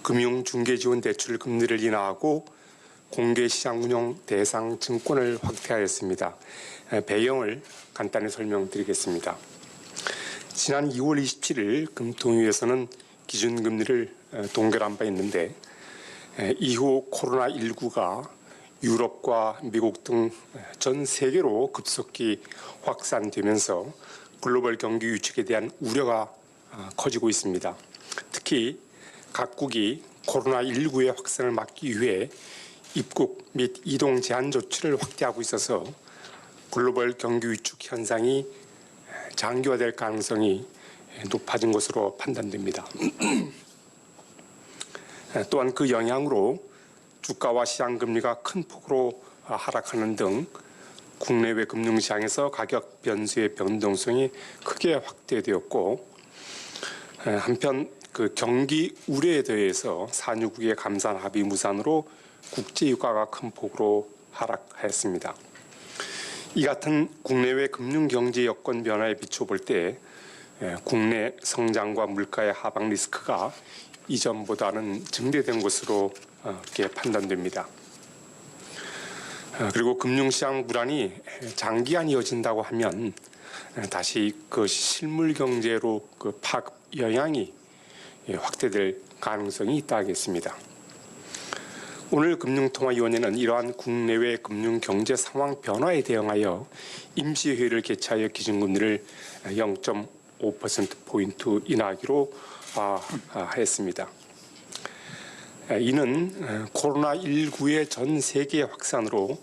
금융중개지원대출 금리를 인하하고 공개시장 운용 대상 증권을 확대하였습니다. 배경을 간단히 설명드리겠습니다. 지난 2월 27일 금통위에서는 기준금리를 동결한 바 있는데 이후 코로나19가 유럽과 미국 등 전 세계로 급속히 확산되면서 글로벌 경기 위축에 대한 우려가 커지고 있습니다. 특히 각국이 코로나19의 확산을 막기 위해 입국 및 이동 제한 조치를 확대하고 있어서 글로벌 경기 위축 현상이 장기화될 가능성이 높아진 것으로 판단됩니다. 또한 그 영향으로 주가와 시장 금리가 큰 폭으로 하락하는 등 국내외 금융시장에서 가격 변수의 변동성이 크게 확대되었고, 한편 그 경기 우려에 대해서 산유국의 감산 합의 무산으로 국제 유가가 큰 폭으로 하락하였습니다. 이 같은 국내외 금융 경제 여건 변화에 비춰볼 때 국내 성장과 물가의 하방 리스크가 이전보다는 증대된 것으로 이렇게 판단됩니다. 그리고 금융시장 불안이 장기간 이어진다고 하면 다시 그 실물 경제로 그 파급 영향이 확대될 가능성이 있다 하겠습니다. 오늘 금융통화위원회는 이러한 국내외 금융 경제 상황 변화에 대응하여 임시회의를 개최하여 기준금리를 0.5%포인트 인하하기로 했습니다. 이는 코로나19의 전 세계 확산으로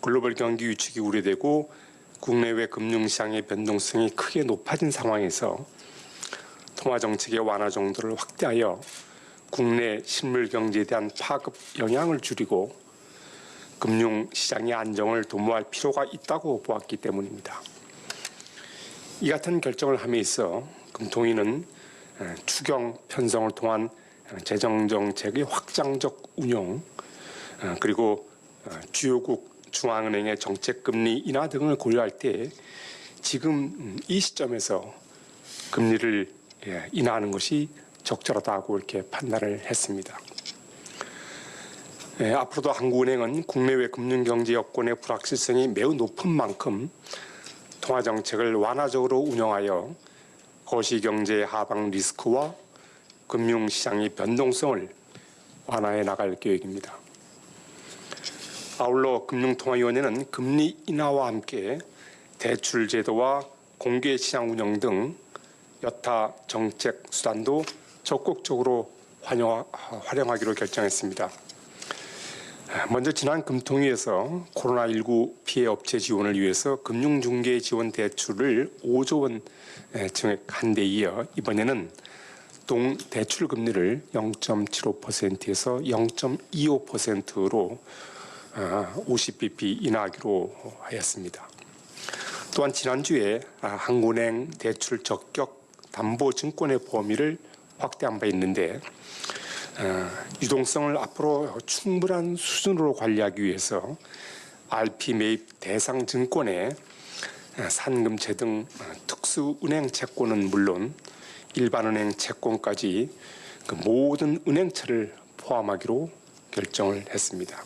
글로벌 경기 위축이 우려되고 국내외 금융시장의 변동성이 크게 높아진 상황에서 통화정책의 완화 정도를 확대하여 국내 실물 경제에 대한 파급 영향을 줄이고 금융시장의 안정을 도모할 필요가 있다고 보았기 때문입니다. 이 같은 결정을 함에 있어 금통위는 추경 편성을 통한 재정정책의 확장적 운용, 그리고 주요국 중앙은행의 정책금리 인하 등을 고려할 때 지금 이 시점에서 금리를 인하하는 것이 적절하다고 이렇게 판단을 했습니다. 앞으로도 한국은행은 국내외 금융경제 여건의 불확실성이 매우 높은 만큼 통화정책을 완화적으로 운영하여 거시경제의 하방 리스크와 금융시장의 변동성을 완화해 나갈 계획입니다. 아울러 금융통화위원회는 금리 인하와 함께 대출 제도와 공개시장 운영 등 여타 정책 수단도 적극적으로 활용하기로 결정했습니다. 먼저 지난 금통위에서 코로나19 피해 업체 지원을 위해서 금융중개 지원 대출을 5조 원 증액한 데 이어 이번에는 대출 금리를 0.75%에서 0.25%로 50bp 인하하기로 하였습니다. 또한 지난주에 한국은행 대출 적격 담보증권의 범위를 확대한 바 있는데 유동성을 앞으로 충분한 수준으로 관리하기 위해서 RP 매입 대상 증권에 산금채 등 특수은행 채권은 물론 일반은행 채권까지 그 모든 은행채를 포함하기로 결정을 했습니다.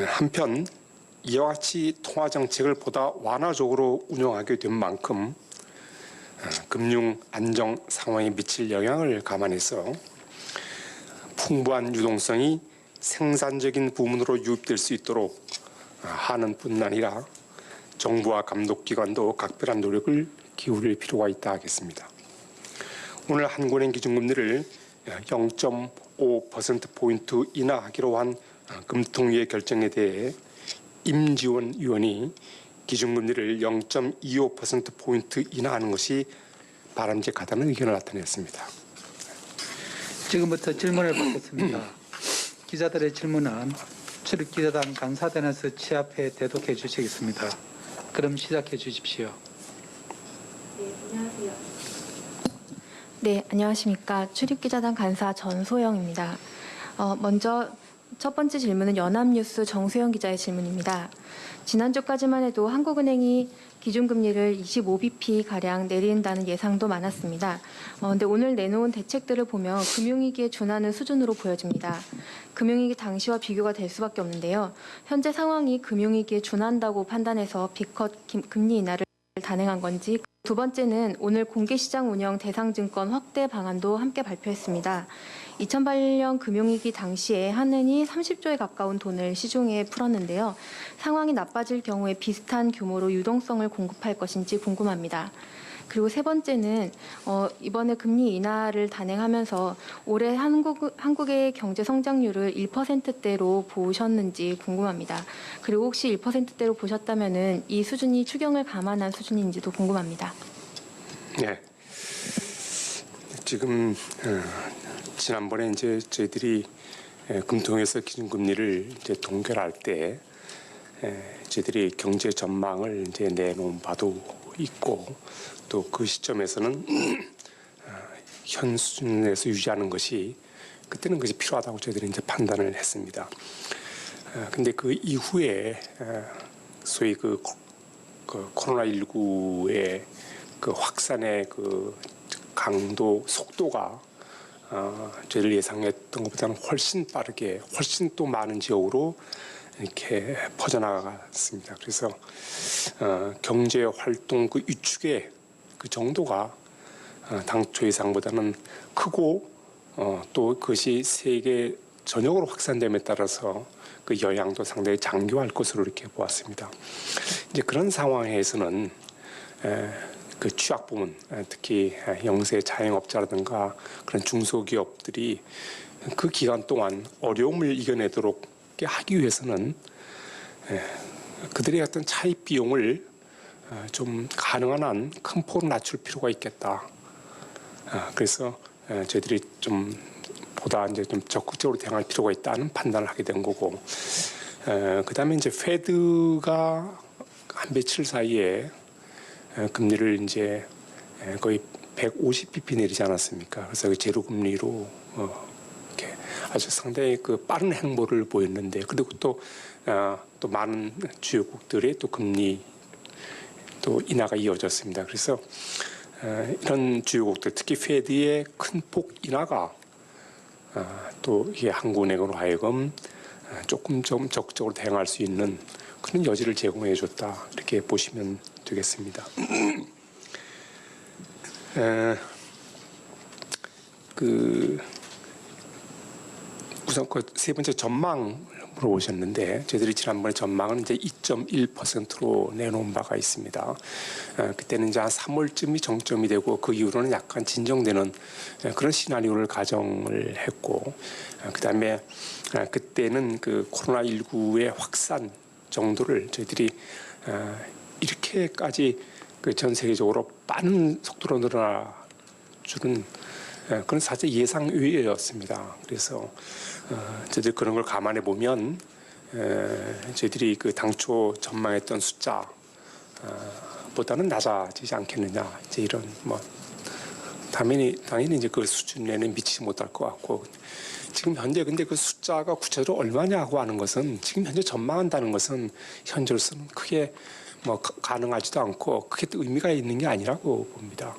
한편 이와 같이 통화정책을 보다 완화적으로 운영하게 된 만큼 금융 안정 상황에 미칠 영향을 감안해서 풍부한 유동성이 생산적인 부문으로 유입될 수 있도록 하는 뿐 아니라 정부와 감독기관도 각별한 노력을 기울일 필요가 있다 하겠습니다. 오늘 한국은행 기준금리를 0.5%포인트 인하하기로 한 금통위의 결정에 대해 임지원 위원이 기준금리를 0.25%포인트 인하하는 것이 바람직하다는 의견을 나타냈습니다. 지금부터 질문을 받겠습니다. 기자들의 질문은 출입기자단 간사단에서 취합해 대독해 주시겠습니다. 그럼 시작해 주십시오. 네, 안녕하세요. 네, 안녕하십니까. 출입기자단 간사 전소영입니다. 먼저 첫 번째 질문은 연합뉴스 정수영 기자의 질문입니다. 지난주까지만 해도 한국은행이 기준금리를 25bp 가량 내린다는 예상도 많았습니다. 그런데 오늘 내놓은 대책들을 보면 금융위기에 준하는 수준으로 보여집니다. 금융위기 당시와 비교가 될 수밖에 없는데요. 현재 상황이 금융위기에 준한다고 판단해서 B컷 금리 인하를 단행한 건지, 두 번째는 오늘 공개시장 운영 대상증권 확대 방안도 함께 발표했습니다. 2008년 금융위기 당시에 한은이 30조에 가까운 돈을 시중에 풀었는데요. 상황이 나빠질 경우에 비슷한 규모로 유동성을 공급할 것인지 궁금합니다. 그리고 세 번째는 이번에 금리 인하를 단행하면서 올해 한국의 경제 성장률을 1%대로 보셨는지 궁금합니다. 그리고 혹시 1%대로 보셨다면은 이 수준이 추경을 감안한 수준인지도 궁금합니다. 네. 지금 지난번에 이제 저희들이 금통에서 기준금리를 이제 동결할 때 저희들이 경제 전망을 이제 내놓은 바도 있고, 또 그 시점에서는 현 수준에서 유지하는 것이 그때는 그것이 필요하다고 저희들이 이제 판단을 했습니다. 근데 그 이후에 소위 그 코로나19의 그 확산의 그 강도 속도가 저희들 예상했던 것보다는 훨씬 빠르게, 훨씬 또 많은 지역으로 이렇게 퍼져나갔습니다. 그래서 경제 활동 그 위축의 그 정도가 당초 예상보다는 크고, 또 그것이 세계 전역으로 확산됨에 따라서 그 영향도 상당히 장기화할 것으로 이렇게 보았습니다. 이제 그런 상황에서는 그 취약 부문, 특히 영세 자영업자라든가 그런 중소기업들이 그 기간 동안 어려움을 이겨내도록 하기 위해서는 그들의 어떤 차입 비용을 좀 가능한 한 큰 폭으로 낮출 필요가 있겠다. 그래서 저희들이 좀 보다 이제 좀 적극적으로 대응할 필요가 있다는 판단을 하게 된 거고, 그다음에 이제 페드가 한 며칠 사이에 금리를 이제 거의 150bp 내리지 않았습니까? 그래서 그 제로 금리로 이렇게 아주 상당히 그 빠른 행보를 보였는데, 그리고 또 많은 주요국들의 또 금리 또 인하가 이어졌습니다. 그래서 이런 주요국들, 특히 페드의 큰 폭 인하가 또 이게 한국은행으로 하여금 조금 좀 적극적으로 대응할 수 있는 그런 여지를 제공해 줬다, 이렇게 보시면 되겠습니다. 우선 그 세 번째 전망 물어보셨는데, 저희들이 지난번에 전망은 이제 2.1%로 내놓은 바가 있습니다. 그때는 이제 한 3월쯤이 정점이 되고 그 이후로는 약간 진정되는 그런 시나리오를 가정을 했고, 그다음에 그때는 그 코로나19의 확산 정도를 저희들이 이렇게까지 그 전 세계적으로 빠른 속도로 늘어나주는 그건 사실 예상 외였습니다. 그래서 저희들 그런 걸 감안해 보면 저희들이 그 당초 전망했던 숫자 보다는 낮아지지 않겠느냐, 이제 이런 뭐 당연히 이제 그 수준에는 미치지 못할 것 같고, 지금 현재 근데 그 숫자가 구체적으로 얼마냐고 하는 것은, 지금 현재 전망한다는 것은 현재로서는 크게 뭐 가능하지도 않고 크게 또 의미가 있는 게 아니라고 봅니다.